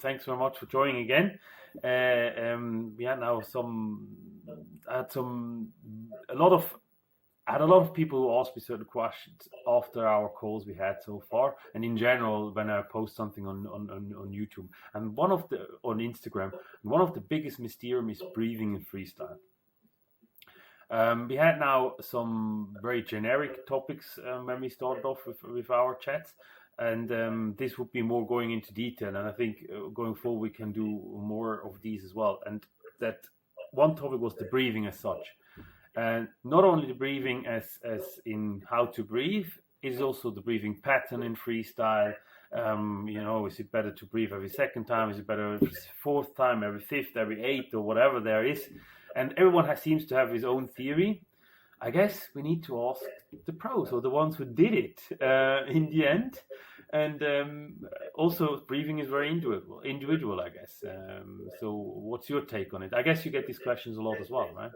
Thanks very much for joining again. We had now a lot of I had a lot of people who asked me certain questions after our calls we had so far, and in general when I post something on YouTube and on Instagram. One of the biggest mysterium is breathing in freestyle. We had now some very generic topics when we started off with our chats, and this would be more going into detail. And I think going forward we can do more of these as well. And that one topic was the breathing as such, and not only the breathing as in how to breathe, it is also the breathing pattern in freestyle. Is it better to breathe every second time? Is it better every fourth time, every fifth, every eighth, or whatever there is? And everyone seems to have his own theory. I guess we need to ask the pros, or the ones who did it in the end. And also, breathing is very individual, I guess. So what's your take on it? I guess you get these questions a lot as well, right?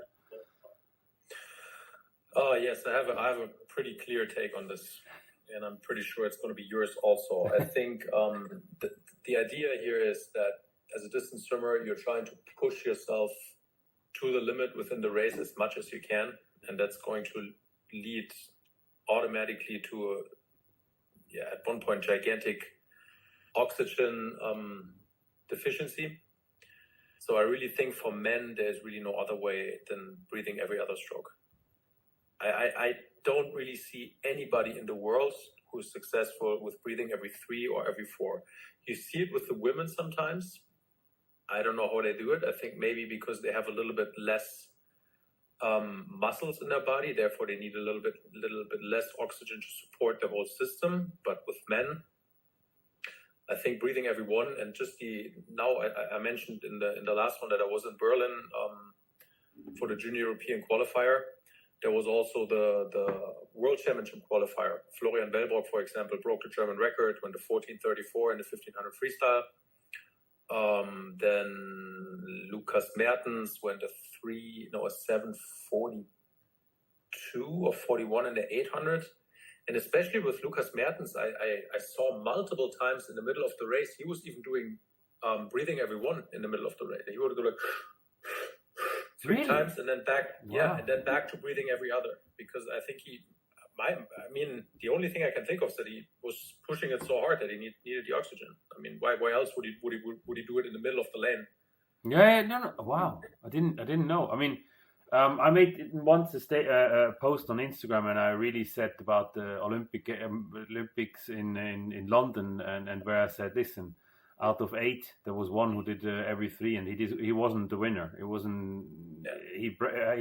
Yes, I have a pretty clear take on this, and I'm pretty sure it's going to be yours also. I think the idea here is that as a distance swimmer, you're trying to push yourself to the limit within the race as much as you can, and that's going to lead automatically to at one point gigantic oxygen deficiency. So I really think for men there's really no other way than breathing every other stroke. I don't really see anybody in the world who is successful with breathing every 3 or every 4. You see it with the women sometimes. I don't know how they do it. I think maybe because they have a little bit less muscles in their body, therefore they need a little bit less oxygen to support the whole system. But with men, I think breathing every 1, and just I mentioned in the last one that I was in Berlin for the Junior European qualifier. There was also the World Championship qualifier. Florian Wellbrock, for example, broke the German record, went to 14:34 in the 1500 freestyle. Then Lukas Mertens went a 7:42 or 41 in the 800. And especially with Lukas Mertens, I saw multiple times in the middle of the race, he was even doing breathing every 1 in the middle of the race. He would go like 3 times and then back, and then back to breathing every other. Because I think the only thing I can think of is that he was pushing it so hard that he needed the oxygen. I mean, why else would he do it in the middle of the lane? No. Wow, I didn't know. I mean, I made once a post on Instagram, and I really said about the Olympics in London, and where I said, listen, out of 8, there was one who did every 3, and he wasn't the winner. It wasn't. He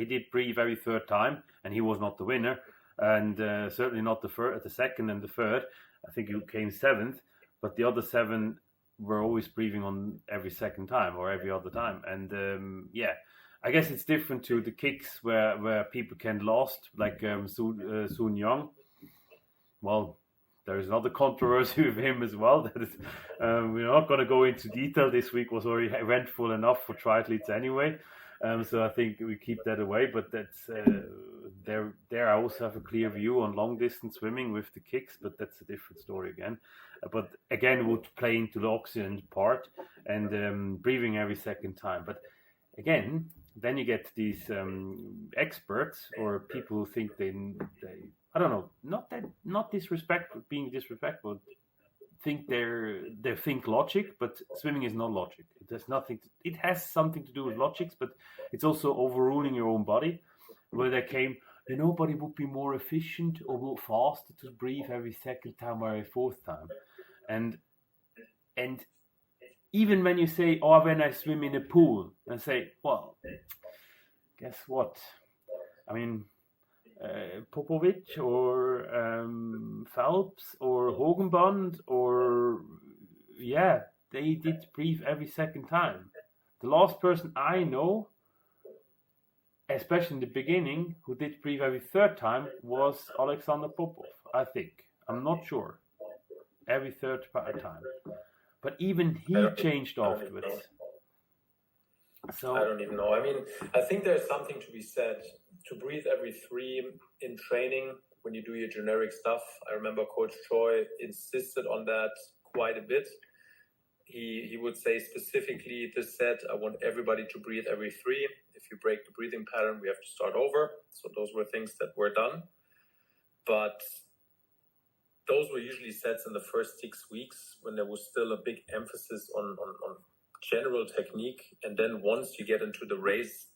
did breathe every 3rd time, and he was not the winner, and certainly not the second and the third. I think he came 7th, but the other 7 were always breathing on every second time or every other time. And I guess it's different to the kicks where people can lost, like Sun Young. Well, there is another controversy with him as well. That is, we're not going to go into detail. This week was already eventful enough for triathletes anyway. So I think we keep that away. But that's there. I also have a clear view on long distance swimming with the kicks, but that's a different story again. But again, would play into the oxygen part and breathing every second time. But again, then you get these experts or people who think they I don't know, not being disrespectful. Think they think logic, but swimming is not logic. It has something to do with logics, but it's also overruling your own body. Where they came, nobody would be more efficient or more faster to breathe every second time or every 4th time, and even when you say, when I swim in a pool, and say, well, guess what? I mean, Popovic or Phelps or Hogenband they did breathe every second time. The last person I know, especially in the beginning, who did breathe every 3rd time was Alexander Popov, I think. I'm not sure. Every 3rd time. But even he changed afterwards. So I don't even know. I mean, I think there's something to be said to breathe every 3 in training when you do your generic stuff. I remember Coach Choi insisted on that quite a bit. he would say specifically this set, I want everybody to breathe every 3. If you break the breathing pattern, we have to start over. So those were things that were done. But those were usually sets in the first 6 weeks when there was still a big emphasis on general technique. And then once you get into the race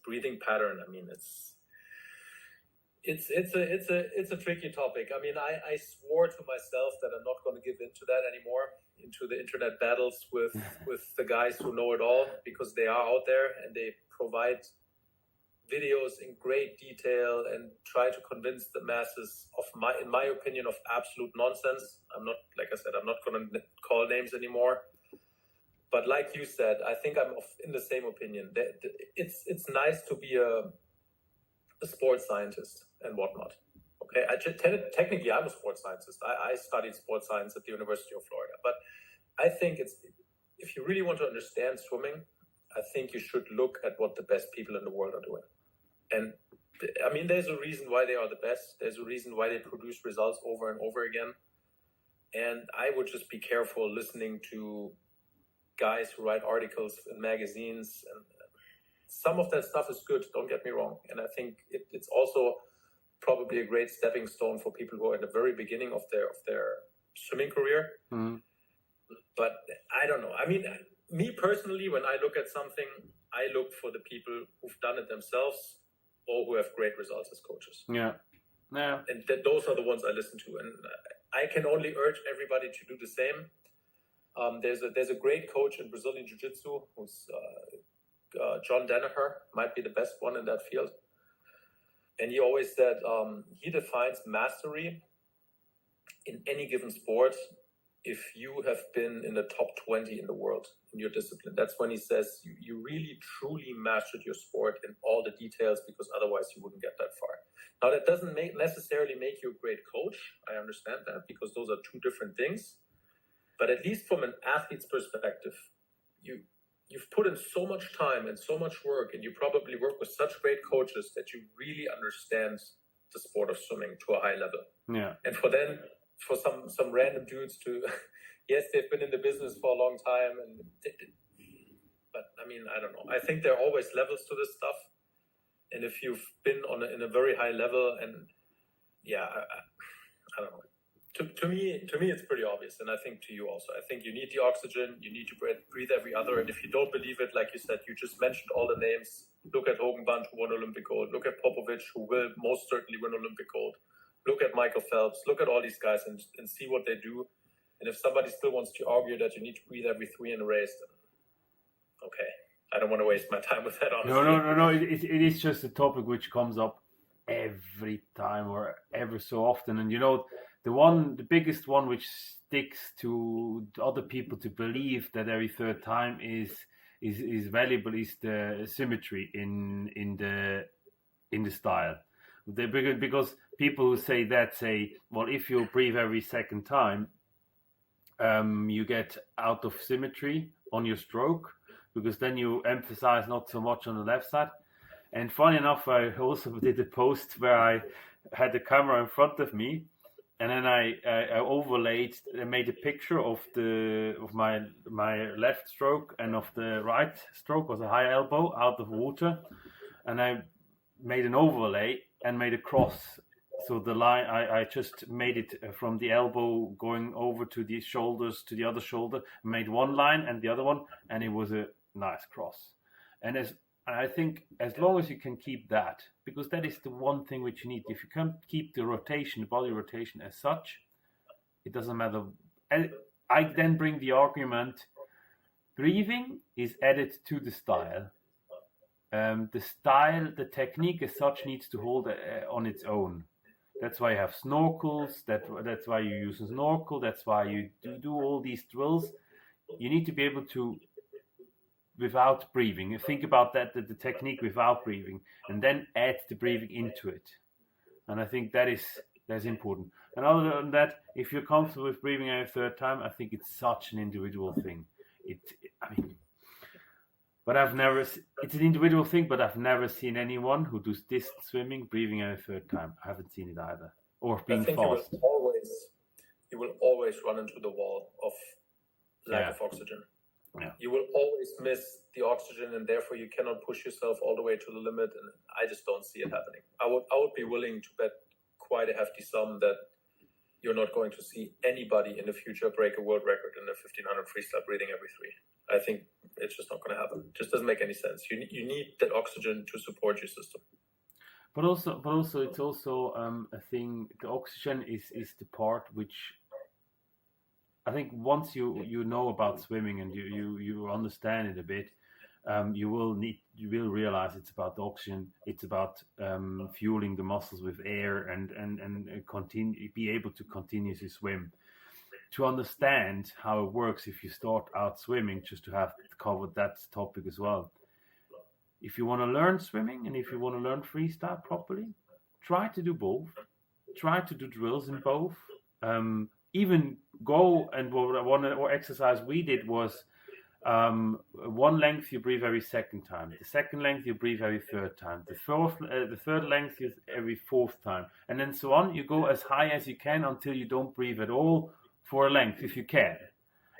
breathing pattern, I mean, it's a tricky topic. I mean, I swore to myself that I'm not going to give into that anymore, into the internet battles with the guys who know it all, because they are out there and they provide videos in great detail and try to convince the masses of in my opinion, of absolute nonsense. I'm not, like I said, I'm not going to call names anymore. But like you said, I think I'm in the same opinion. It's nice to be a sports scientist and whatnot. Okay, technically I'm a sports scientist. I studied sports science at the University of Florida. But I think if you really want to understand swimming, I think you should look at what the best people in the world are doing. And I mean, there's a reason why they are the best. There's a reason why they produce results over and over again. And I would just be careful listening to guys who write articles in magazines. And some of that stuff is good, don't get me wrong. And I think it's also probably a great stepping stone for people who are in the very beginning of their swimming career. Mm-hmm. But I don't know. I mean, me personally, when I look at something, I look for the people who've done it themselves or who have great results as coaches. Yeah. And those are the ones I listen to. And I can only urge everybody to do the same. There's a great coach in Brazilian Jiu-Jitsu who's John Danaher, might be the best one in that field. And he always said he defines mastery in any given sport if you have been in the top 20 in the world in your discipline. That's when he says you really truly mastered your sport in all the details, because otherwise you wouldn't get that far. Now, that doesn't necessarily make you a great coach. I understand that, because those are two different things. But at least from an athlete's perspective, you've put in so much time and so much work, and you probably work with such great coaches that you really understand the sport of swimming to a high level. Yeah. And for some random dudes to, yes, they've been in the business for a long time, but I mean, I don't know. I think there are always levels to this stuff, and if you've been in a very high level, and yeah, I don't know. To me, it's pretty obvious, and I think to you also. I think you need the oxygen, you need to breathe every other, and if you don't believe it, like you said, you just mentioned all the names. Look at Hogan Bunt, who won Olympic gold. Look at Popovich, who will most certainly win Olympic gold. Look at Michael Phelps. Look at all these guys and see what they do. And if somebody still wants to argue that you need to breathe every 3 in a race, then okay. I don't want to waste my time with that, honestly. No. It is just a topic which comes up every time or ever so often. And you know, the biggest one which sticks to other people to believe that every third time is valuable is the symmetry in the style. Because people who say that say, well, if you breathe every second time, you get out of symmetry on your stroke, because then you emphasize not so much on the left side. And funny enough, I also did a post where I had the camera in front of me, and then I overlaid, I made a picture of my left stroke, and of the right stroke was a high elbow out of water, and I made an overlay and made a cross. So the line, I just made it from the elbow going over to the shoulders, to the other shoulder, made one line and the other one, and it was a nice cross. And I think as long as you can keep that, because that is the one thing which you need. If you can't keep the rotation, the body rotation as such, it doesn't matter. And I then bring the argument, breathing is added to the style. The technique as such needs to hold on its own. That's why you have snorkels. That's why you use a snorkel. That's why you do all these drills. You need to be able to, without breathing. Think about that, the technique without breathing, and then add the breathing into it. And I think that's important. And other than that, if you're comfortable with breathing every third time, I think it's such an individual thing. But it's an individual thing, but I've never seen anyone who does distance swimming breathing every third time. I haven't seen it either. Or being fast. You will always run into the wall of lack of oxygen. Yeah. You will always miss the oxygen, and therefore you cannot push yourself all the way to the limit. And I just don't see it happening. I would be willing to bet quite a hefty sum that you're not going to see anybody in the future break a world record in the 1500 freestyle breathing every 3. I think it's just not going to happen. It just doesn't make any sense. You need that oxygen to support your system. But also, it's also a thing. The oxygen is the part which I think once you know about swimming and you understand it a bit, you will realize it's about the oxygen. It's about fueling the muscles with air and be able to continuously swim. To understand how it works, if you start out swimming, just to have covered that topic as well. If you want to learn swimming and if you want to learn freestyle properly, try to do both. Try to do drills in both. Even go and one exercise we did was one length you breathe every second time. The second length you breathe every third time. The third length is every fourth time, and then so on. You go as high as you can until you don't breathe at all for a length if you can.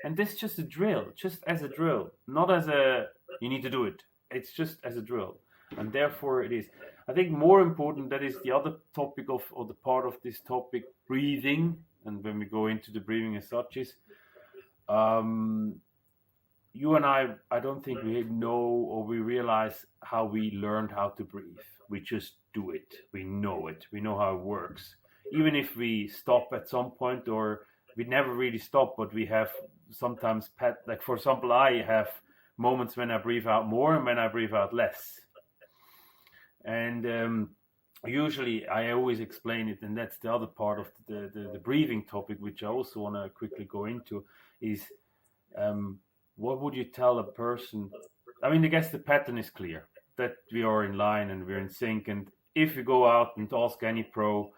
And this is just a drill, just as a drill, not as a you need to do it. It's just as a drill, and therefore it is. I think more important, that is the other topic or the part of this topic, breathing. And when we go into the breathing as such is, you and I don't think we know or we realize how we learned how to breathe. We just do it. We know it. We know how it works. Even if we stop at some point, or we never really stop, but we have sometimes, like for example, I have moments when I breathe out more and when I breathe out less. And usually I always explain it, and that's the other part of the breathing topic, which I also want to quickly go into, is what would you tell a person? I mean, I guess the pattern is clear, that we are in line and we're in sync. And if you go out and ask any pro,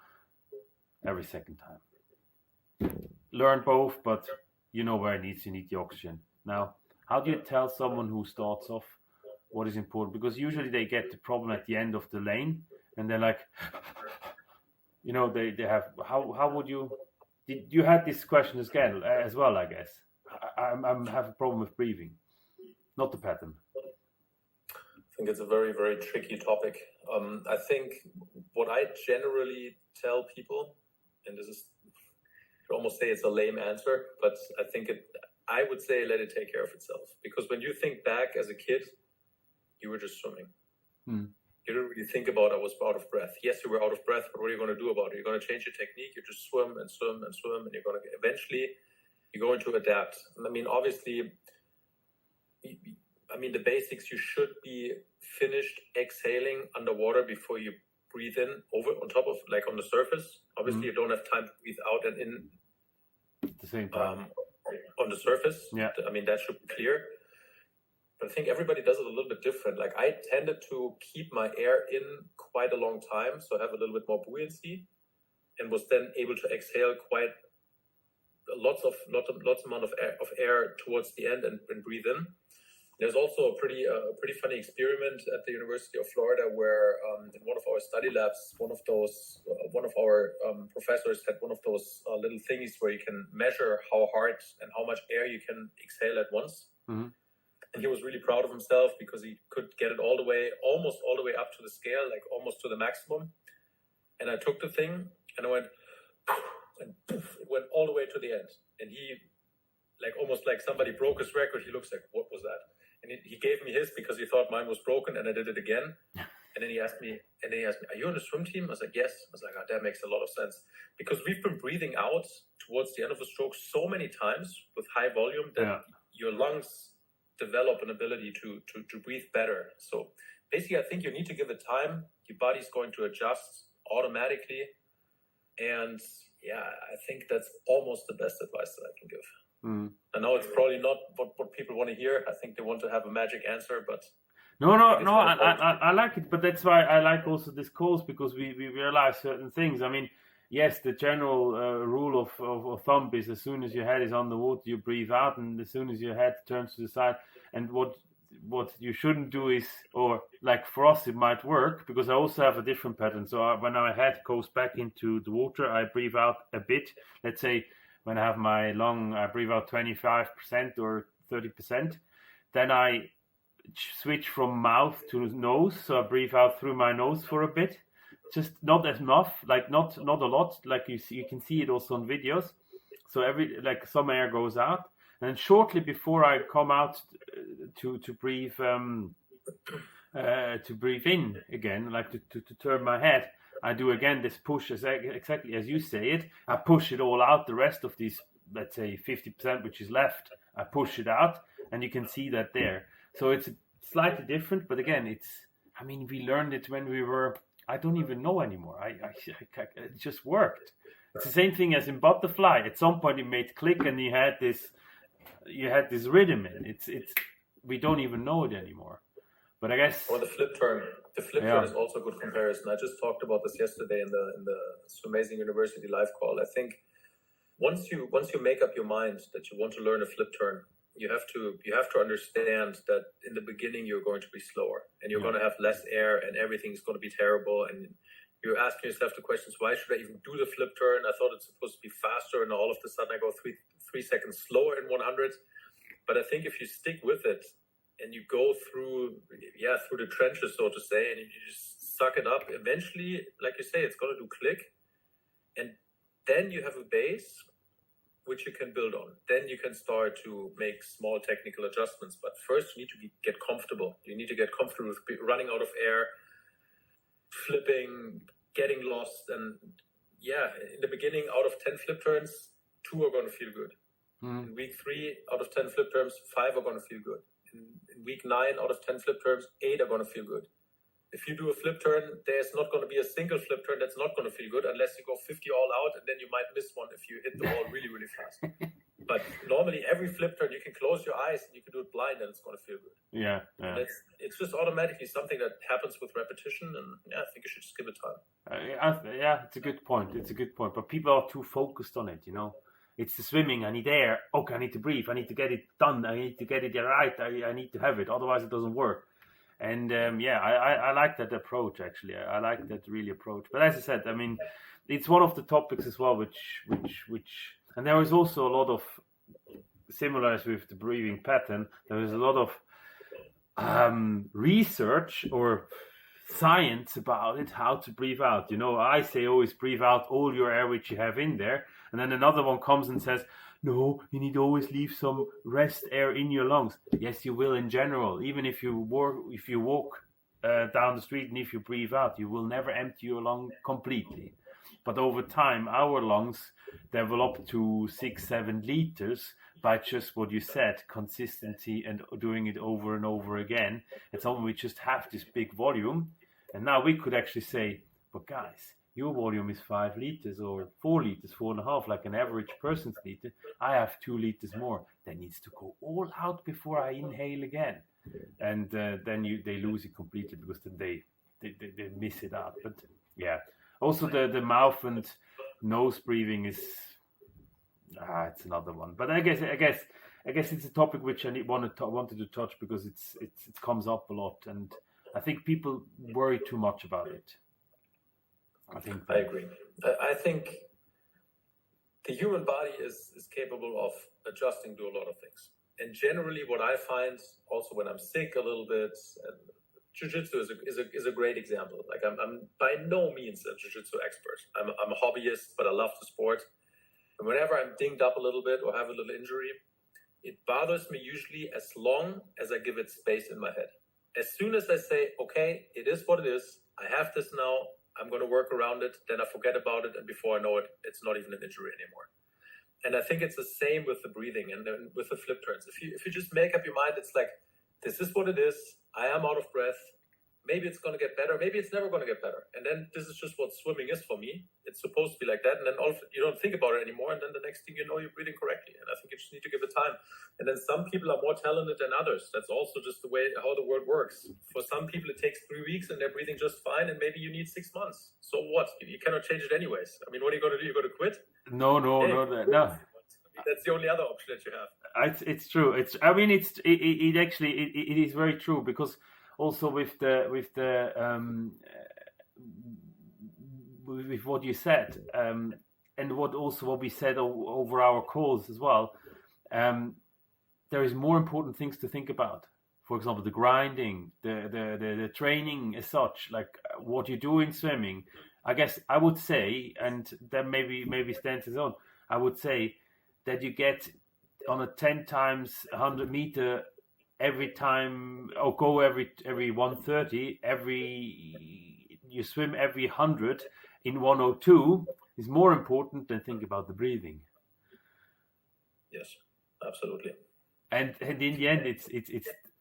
every second time. Learn both, but you know where you need the oxygen. Now, how do you tell someone who starts off what is important? Because usually they get the problem at the end of the lane, and they're like, they have, how would you, you had this question as well, I guess. I have a problem with breathing, not the pattern. I think it's a very, very tricky topic. I think what I generally tell people, and this is, you almost say it's a lame answer, but I would say let it take care of itself. Because when you think back as a kid, you were just swimming. You didn't really think about, I was out of breath. Yes, you were out of breath, but what are you going to do about it? You're going to change your technique. You just swim and swim and swim, and you're going to eventually you're going to adapt. I mean, obviously, the basics, you should be finished exhaling underwater before you breathe in on top of, like on the surface. Obviously, you don't have time to breathe out and in at the same time on the surface. Yeah. I mean, that should be clear. But I think everybody does it a little bit different. Like I tended to keep my air in quite a long time, so I have a little bit more buoyancy, and was then able to exhale quite lots amount of air towards the end and breathe in. There's also a pretty funny experiment at the University of Florida where in one of our study labs, one of our professors had one of those little thingies where you can measure how hard and how much air you can exhale at once. Mm-hmm. And he was really proud of himself because he could get it almost all the way up to the scale, like almost to the maximum. And I took the thing and I went, and poof, it went all the way to the end. And he, like almost like somebody broke his record. He looks like, what was that? And he gave me his because he thought mine was broken, and I did it again. And then he asked me, are you on the swim team? I was like, yes. I was like, oh, that makes a lot of sense. Because we've been breathing out towards the end of a stroke so many times with high volume that your lungs develop an ability to breathe better. So basically, I think you need to give it time. Your body's going to adjust automatically. And yeah, I think that's almost the best advice that I can give. I know it's probably not what people want to hear. I think they want to have a magic answer, but no. I like it, but that's why I like also this course, because we realize certain things. I mean, yes, the general rule of thumb is as soon as your head is on the water, you breathe out, and as soon as your head turns to the side. And what you shouldn't do is, or like for us, it might work because I also have a different pattern. So when my head goes back into the water, I breathe out a bit. Let's say when I have my lung, I breathe out 25% or 30%. Then I switch from mouth to nose, so I breathe out through my nose for a bit, just not as enough, like not a lot, like you can see it also on videos. So some air goes out, and then shortly before I come out to breathe in again, like to turn my head, I do again this push exactly as you say it. I push it all out. The rest of these, let's say 50% which is left, I push it out, and you can see that there. So it's slightly different, but again, we learned it when we were, I don't even know anymore. It just worked. It's the same thing as in butterfly. At some point it made click, and you had this rhythm in it. We don't even know it anymore. But I guess. Or the flip turn. The flip turn is also a good comparison. I just talked about this yesterday in the Amazing University live call. I think once you make up your mind that you want to learn a flip turn, you have to understand that in the beginning you're going to be slower, and you're going to have less air, and everything's going to be terrible, and you're asking yourself the questions, why should I even do the flip turn? I thought it's supposed to be faster, and all of a sudden I go three seconds slower in 100. But I think if you stick with it and you go through the trenches, so to say, and you just suck it up, eventually, like you say, it's going to do click, and then you have a base which you can build on. Then you can start to make small technical adjustments. But first, you need to get comfortable. You need to get comfortable with running out of air, flipping, getting lost. And in the beginning, out of 10 flip turns, 2 are going to feel good. In week 3, out of 10 flip turns, 5 are going to feel good. In week 9, out of 10 flip turns, 8 are going to feel good. If you do a flip turn, there's not going to be a single flip turn that's not going to feel good unless you go 50 all out, and then you might miss one if you hit the wall really, really fast. But normally every flip turn, you can close your eyes and you can do it blind and it's going to feel good. Yeah. It's just automatically something that happens with repetition, and I think you should just give it time. It's a good point. But people are too focused on it, It's the swimming. I need air. Okay, I need to breathe. I need to get it done. I need to get it right. I need to have it. Otherwise, it doesn't work. And I like that approach, actually. I like that really approach. But as I said, it's one of the topics as well, which, and there is also a lot of, similar as with the breathing pattern, there is a lot of research or science about it, how to breathe out. I say always breathe out all your air which you have in there. And then another one comes and says, no, you need to always leave some rest air in your lungs. Yes, you will in general. Even if you walk down the street and if you breathe out, you will never empty your lung completely. But over time, our lungs develop to 6-7 liters by just what you said, consistency and doing it over and over again. It's something we just have this big volume. And now we could actually say, but guys, your volume is 5 liters or 4 liters, 4.5, like an average person's liter. I have 2 liters more. That needs to go all out before I inhale again. And then they lose it completely, because then they miss it out. But also the mouth and nose breathing is it's another one. But I guess it's a topic which I wanted to touch, because it comes up a lot, and I think people worry too much about it. I agree. I think the human body is capable of adjusting to a lot of things. And generally what I find also when I'm sick a little bit, and jiu-jitsu is a great example. Like I'm by no means a jiu-jitsu expert. I'm a hobbyist, but I love the sport. And whenever I'm dinged up a little bit or have a little injury, it bothers me usually as long as I give it space in my head. As soon as I say, okay, it is what it is, I have this now, I'm going to work around it, then I forget about it, and before I know it, it's not even an injury anymore. And I think it's the same with the breathing and then with the flip turns. If you just make up your mind, it's like, this is what it is, I am out of breath, maybe it's going to get better, maybe it's never going to get better. And then this is just what swimming is for me. It's supposed to be like that, and then you don't think about it anymore, and then the next thing you know, you're breathing correctly. And I think you just need to give it time. And then some people are more talented than others. That's also just the way how the world works. For some people, it takes 3 weeks and they're breathing just fine, and maybe you need 6 months. So what? You cannot change it anyways. I mean, what are you going to do? You're going to quit? No. That's the only other option that you have. It's true. It is very true, because also with what you said, what we said over our calls as well, there is more important things to think about. For example, the grinding, the training as such, like what you do in swimming. I guess I would say, and then maybe stands his own, I would say that you get on a 10 times 100 meter every time, or go every 130, you swim every 100 in 102 is more important than think about the breathing. Yes, absolutely. And in the end, it's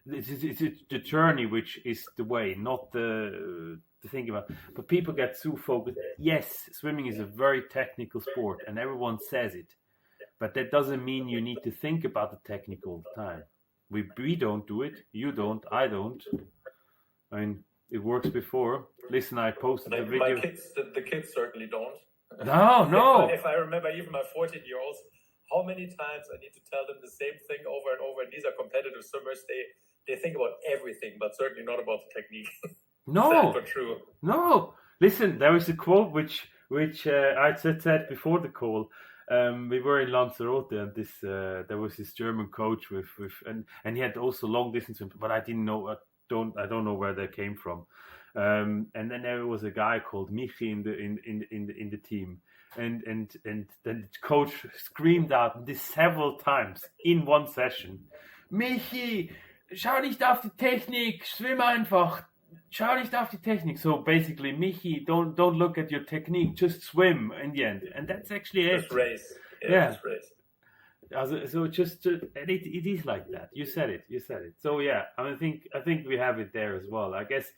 the journey which is the way, not the thing about. But people get too focused. Yes, swimming is a very technical sport, and everyone says it. But that doesn't mean you need to think about the technical all the time. We don't do it. You don't. I don't. I mean, it works before. Listen, I posted a video. My kids, the kids certainly don't. No. If I remember, even my 14-year-olds, how many times I need to tell them the same thing over and over. And these are competitive swimmers. They think about everything, but certainly not about the technique. No. Sad but true. No. Listen, there is a quote which I said before the call. We were in Lanzarote, and there was this German coach and he had also long distance, but I didn't know. I don't know where they came from. And then there was a guy called Michi in the team, and then the coach screamed out this several times in one session: Michi, schau nicht auf die Technik, schwimm einfach. Schau nicht auf die Technik. So basically, Michi, don't look at your technique, just swim in the end, and that's actually it. Just race. Yeah. Just race. So just it is like that. You said it. So yeah, I think we have it there as well. I guess,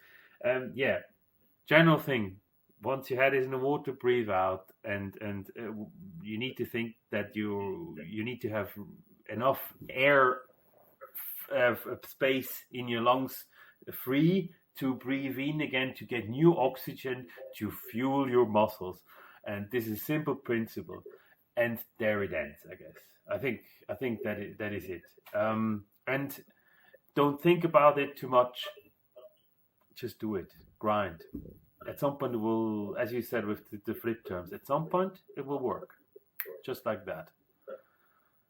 general thing. Once your head is in the water, breathe out, and you need to think that you need to have enough air space in your lungs free to breathe in again, to get new oxygen, to fuel your muscles. And this is a simple principle. And there it ends, I guess. I think that is it. And don't think about it too much. Just do it. Grind. At some point it will, as you said with the flip terms, at some point it will work. Just like that.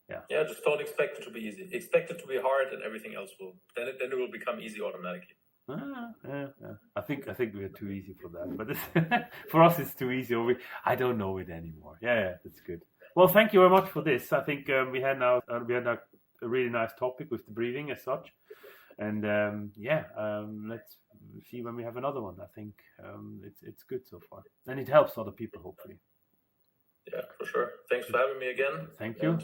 Yeah, just don't expect it to be easy. Expect it to be hard, and everything else will. Then it will become easy automatically. Yeah. I think we're too easy for that, but for us it's too easy. I don't know it anymore. Yeah, that's good. Well, thank you very much for this. I think we had now a really nice topic with the breathing as such, and let's see when we have another one. I think it's good so far, and it helps other people hopefully. Yeah, for sure. Thanks for having me again. Thank you. And